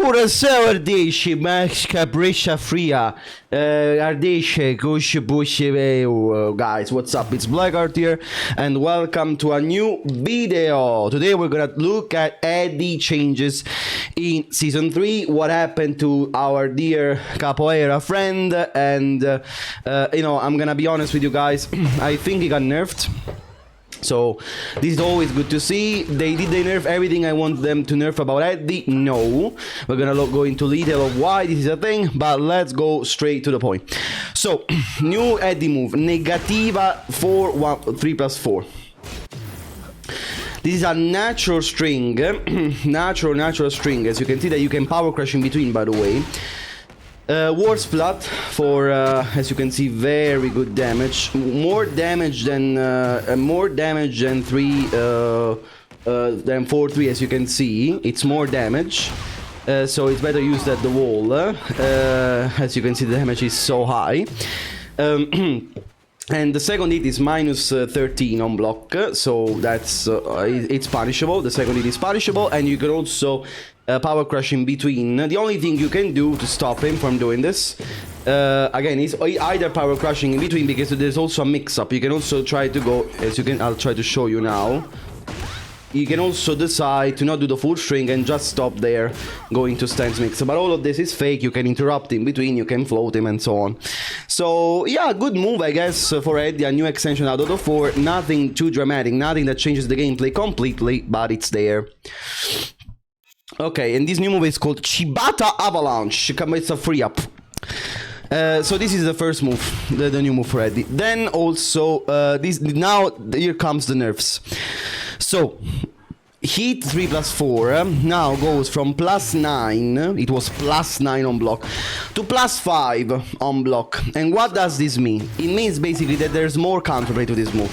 Curaçao Ardèche, Masca Brescia Fria, Ardèche, guys, what's up? It's Blackheart here, and welcome to a new video. Today we're gonna look at Eddy changes in Season 3, what happened to our dear Capoeira friend, and, I'm gonna be honest with you guys, I think he got nerfed. So this is always good to see. Did they nerf everything I want them to nerf about Eddy? No. We're gonna go into detail of why this is a thing, but let's go straight to the point. So, new Eddy move, Negativa 3+4. This is a natural string, natural string. As you can see that you can power crash in between, by the way. War Splat for, as you can see, very good damage. More damage than 4-3, as you can see. It's more damage, so it's better used at the wall. As you can see, the damage is so high. And the second hit is minus 13 on block, so that's it's punishable. The second hit is punishable, and you can also power crush in between. The only thing you can do to stop him from doing this, again, is either power crushing in between, because there's also a mix-up. You can also try to go, as you can, I'll try to show you now. You can also decide to not do the full string and just stop there, going to stance mix. But all of this is fake. You can interrupt in between, you can float him, and so on. So yeah, good move, I guess, for Eddy. A new extension out of the 4. Nothing too dramatic, nothing that changes the gameplay completely, but it's there. Okay, and this new move is called Chibata Avalanche. It's a free up. So this is the first move, the new move for Eddy. Then also, now here comes the nerfs. So, Heat 3+4 now goes from +9, it was +9 on block, to +5 on block. And what does this mean? It means basically that there's more counterplay to this move.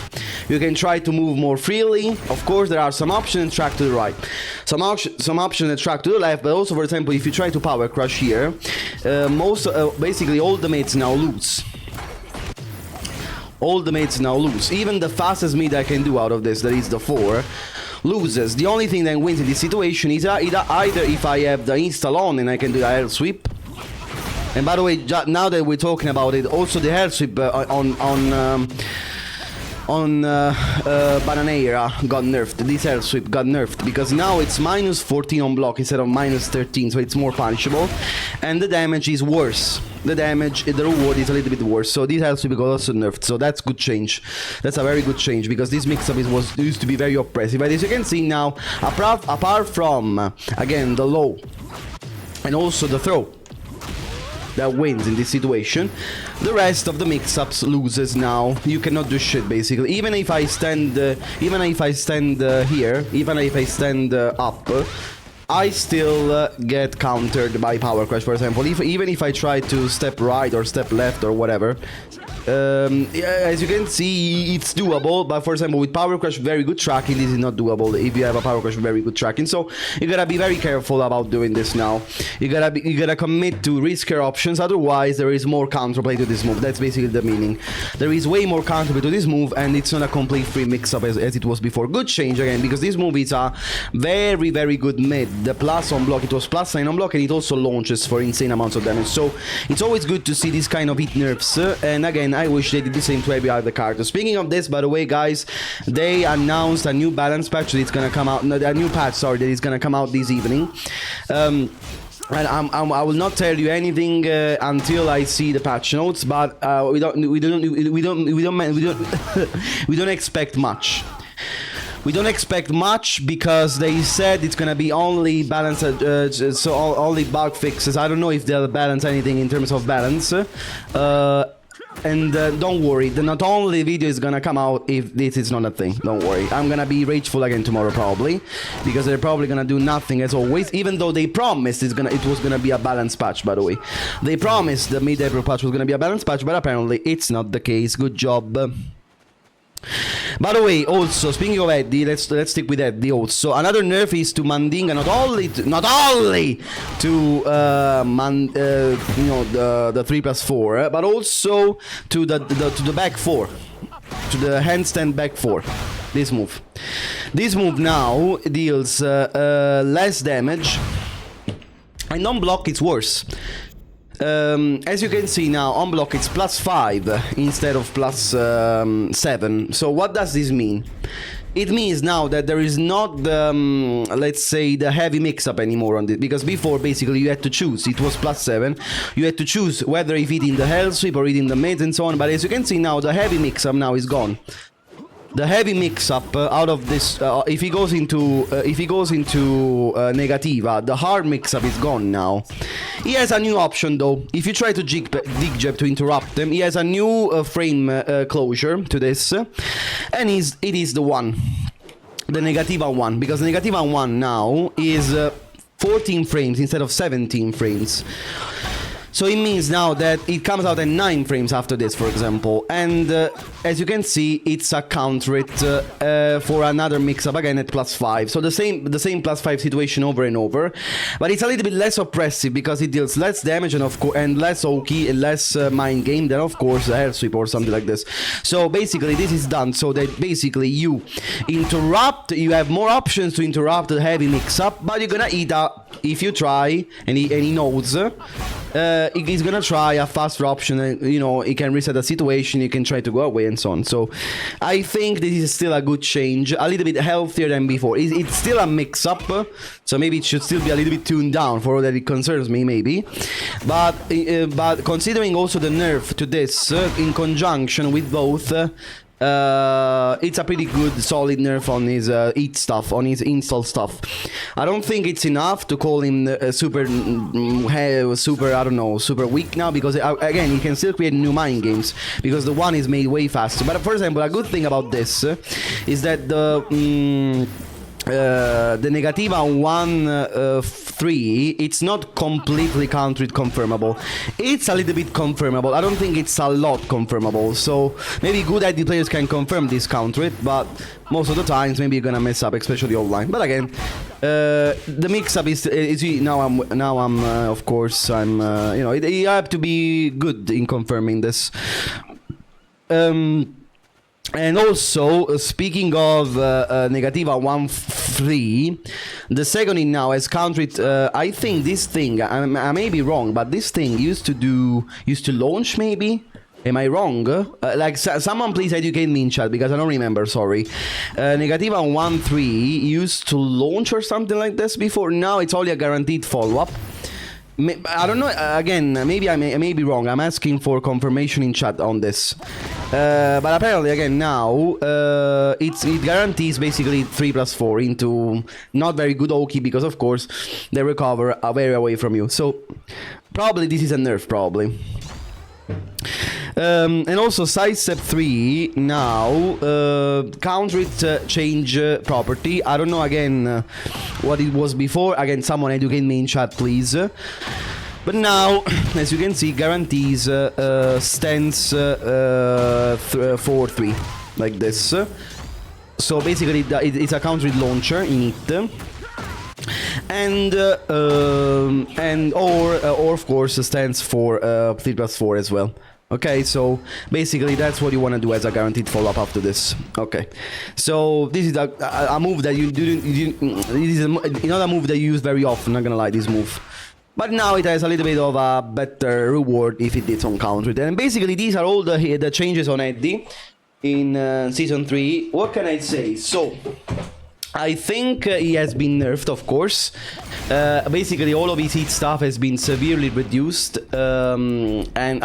You can try to move more freely. Of course, there are some options that track to the right, some options that track to the left, but also, for example, if you try to power crush here, basically all the mates now lose. All the mates now lose. Even the fastest mid I can do out of this, that is the 4, loses. The only thing that wins in this situation is either if I have the install on and I can do the air sweep. And by the way, now that we're talking about it, also the air sweep on Bananeira got nerfed. This air sweep got nerfed because now it's minus 14 on block instead of minus 13, so it's more punishable, and the damage is worse. The reward is a little bit worse, so this air sweep got also nerfed, so that's good change. That's a very good change, because this mix-up used to be very oppressive. But as you can see now, apart from, again, the low and also the throw that wins in this situation, the rest of the mix-ups loses now. You cannot do shit, basically. Even if I stand here, even if I stand up, I still get countered by power crash, for example. Even if I try to step right or step left or whatever, as you can see, it's doable. But for example, with power crash, very good tracking, this is not doable if you have a power crash with very good tracking. So you gotta be very careful about doing this now. You gotta commit to riskier options. Otherwise, there is more counterplay to this move. That's basically the meaning. There is way more counterplay to this move, and it's not a complete free mix-up as it was before. Good change again, because this move is a very, very good mid. The plus on block, it was +9 on block, and it also launches for insane amounts of damage. So it's always good to see this kind of hit nerfs. And again, I wish they did the same to every other character. Speaking of this, by the way, guys, they announced a new balance patch that is gonna come out. No, a new patch, sorry, that is gonna come out this evening. And I will not tell you anything until I see the patch notes. But we don't expect much. We don't expect much, because they said it's gonna be only balance, so only bug fixes. I don't know if they'll balance anything in terms of balance. And don't worry, the not only video is gonna come out if this is not a thing. Don't worry, I'm gonna be rageful again tomorrow probably, because they're probably gonna do nothing as always. Even though they promised it was gonna be a balance patch. By the way, they promised the mid-April patch was gonna be a balance patch, but apparently it's not the case. Good job. By the way, also speaking of Eddy, let's stick with Eddy. Also, another nerf is to Mandinga, not only to the 3+4, but also to the back 4, to the handstand back 4. This move now deals less damage And on block it's worse. As you can see now, on block it's +5 instead of +7. So what does this mean? It means now that there is not the, let's say, the heavy mix-up anymore on this, because before basically you had to choose. It was +7. You had to choose whether if it in the hell sweep or it in the mids and so on. But as you can see now, the heavy mix-up now is gone. The heavy mix-up out of this, if he goes into Negativa, the hard mix-up is gone now. He has a new option though. If you try to dig jab to interrupt him, he has a new frame closure to this, and it is the one, the Negativa one, because the Negativa one now is 14 frames instead of 17 frames. So it means now that it comes out at 9 frames after this, for example. And as you can see, it's a counter it for another mix-up again at +5. So the same +5 situation over and over. But it's a little bit less oppressive because it deals less damage and less Oki and less mind game than, of course, a air sweep or something like this. So basically, this is done so that basically you interrupt, you have more options to interrupt the heavy mix-up, but you're gonna eat up if you try, and he knows. He's gonna try a faster option, and you know, he can reset the situation, you can try to go away and so on. So I think this is still a good change, a little bit healthier than before. It's still a mix-up, so maybe it should still be a little bit tuned down for all that it concerns me, maybe. But considering also the nerf to this in conjunction with both, it's a pretty good solid nerf on his eat stuff, on his install stuff. I don't think it's enough to call him super, I don't know, super weak now, because again, he can still create new mind games because the one is made way faster. But for example, a good thing about this is that the Negativa 1-3, it's not completely countered confirmable. It's a little bit confirmable. I don't think it's a lot confirmable. So maybe good Eddy players can confirm this counter it, but most of the times maybe you're gonna mess up, especially online. But again, the mix-up is now I'm of course I'm you know, you have to be good in confirming this. And also, speaking of Negativa 1-3, the second in now has countered, I think this thing, I may be wrong, but this thing used to launch maybe? Am I wrong? Like, someone please educate me in chat, because I don't remember, sorry. Negativa 1-3 used to launch or something like this before. Now it's only a guaranteed follow-up. I don't know, again, maybe I may be wrong. I'm asking for confirmation in chat on this. But apparently, again, now, it guarantees basically 3+4 into not very good Oki, because, of course, they recover very away from you. So, probably this is a nerf, probably. And also sidestep 3 now counter it change property. I don't know again what it was before. Again, someone educate me in chat, please. But now, as you can see, guarantees stance 4-3 like this. So basically, it's a countered launcher in it. And or of course stands for 3+4 as well. Okay, so basically that's what you want to do as a guaranteed follow-up after this. Okay, so this is a move that you this is not a move that you use very often, not gonna lie, this move. But now it has a little bit of a better reward if it did some counter. And basically these are all the changes on Eddy in Season 3. What can I say? So, I think he has been nerfed, of course. Basically, all of his heat stuff has been severely reduced, and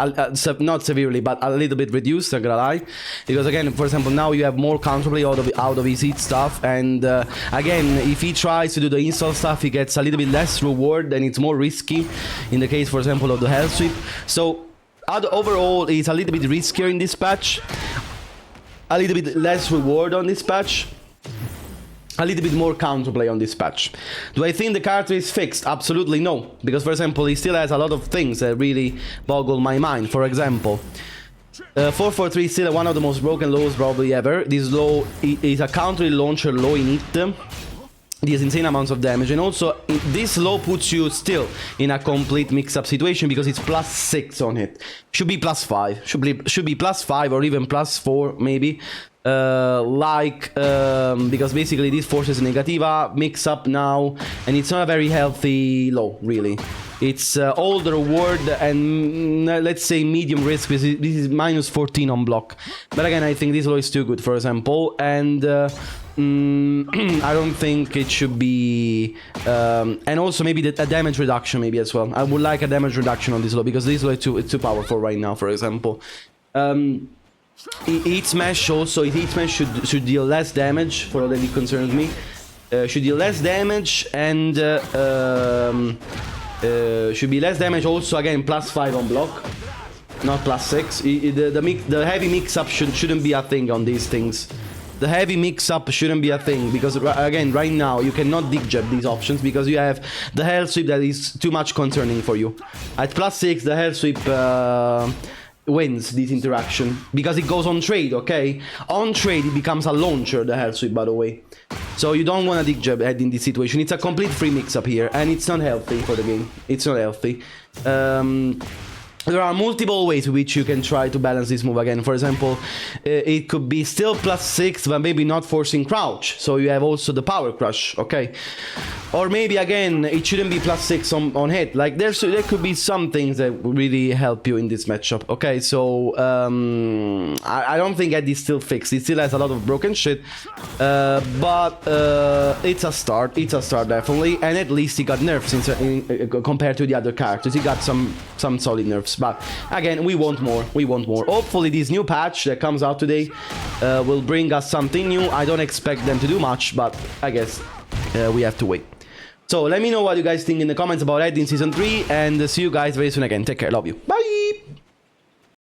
not severely, but a little bit reduced. I'm gonna lie, because again, for example, now you have more counterplay out of his heat stuff, and again, if he tries to do the install stuff, he gets a little bit less reward, and it's more risky. In the case, for example, of the hell sweep. So overall, it's a little bit riskier in this patch, a little bit less reward on this patch. A little bit more counterplay on this patch. Do I think the character is fixed? Absolutely no. Because, for example, he still has a lot of things that really boggle my mind. For example, 443 is still one of the most broken lows probably ever. This low is a counter launcher low in it. These insane amounts of damage, and also this low puts you still in a complete mix-up situation because it's +6 on it. Should be +5. Should be +5 or even +4 maybe. because basically this forces Negativa mix up now, and it's not a very healthy low, really. It's older word and let's say medium risk. This is minus 14 on block, but again, I think this low is too good, for example, and I don't think it should be, and also maybe a damage reduction maybe as well. I would like a damage reduction on this low, because this low is too powerful right now, for example. Heat Smash also, Heat Smash should deal less damage, for all that it concerns me. Should deal less damage, and should be less damage also, again, +5 on block, not +6. The heavy mix-up shouldn't be a thing on these things. The heavy mix-up shouldn't be a thing, because again, right now, you cannot dig jab these options, because you have the Hell Sweep that is too much concerning for you. At +6, the Hell Sweep wins this interaction, because it goes on trade, okay? On trade, it becomes a launcher, the Hell Sweep, by the way. So you don't want to dig jab head in this situation. It's a complete free mix-up here, and it's not healthy for the game. It's not healthy. There are multiple ways in which you can try to balance this move again. For example, it could be still +6, but maybe not forcing crouch. So you have also the power crush, okay? Or maybe, again, it shouldn't be +6 on hit. Like, there could be some things that would really help you in this matchup, okay? So, I don't think Eddy's still fixed. He still has a lot of broken shit. But it's a start. It's a start, definitely. And at least he got nerfs compared to the other characters. He got some solid nerfs. But, again, we want more. We want more. Hopefully, this new patch that comes out today will bring us something new. I don't expect them to do much, but I guess we have to wait. So let me know what you guys think in the comments about Eddy in Season 3, and see you guys very soon again. Take care, love you. Bye!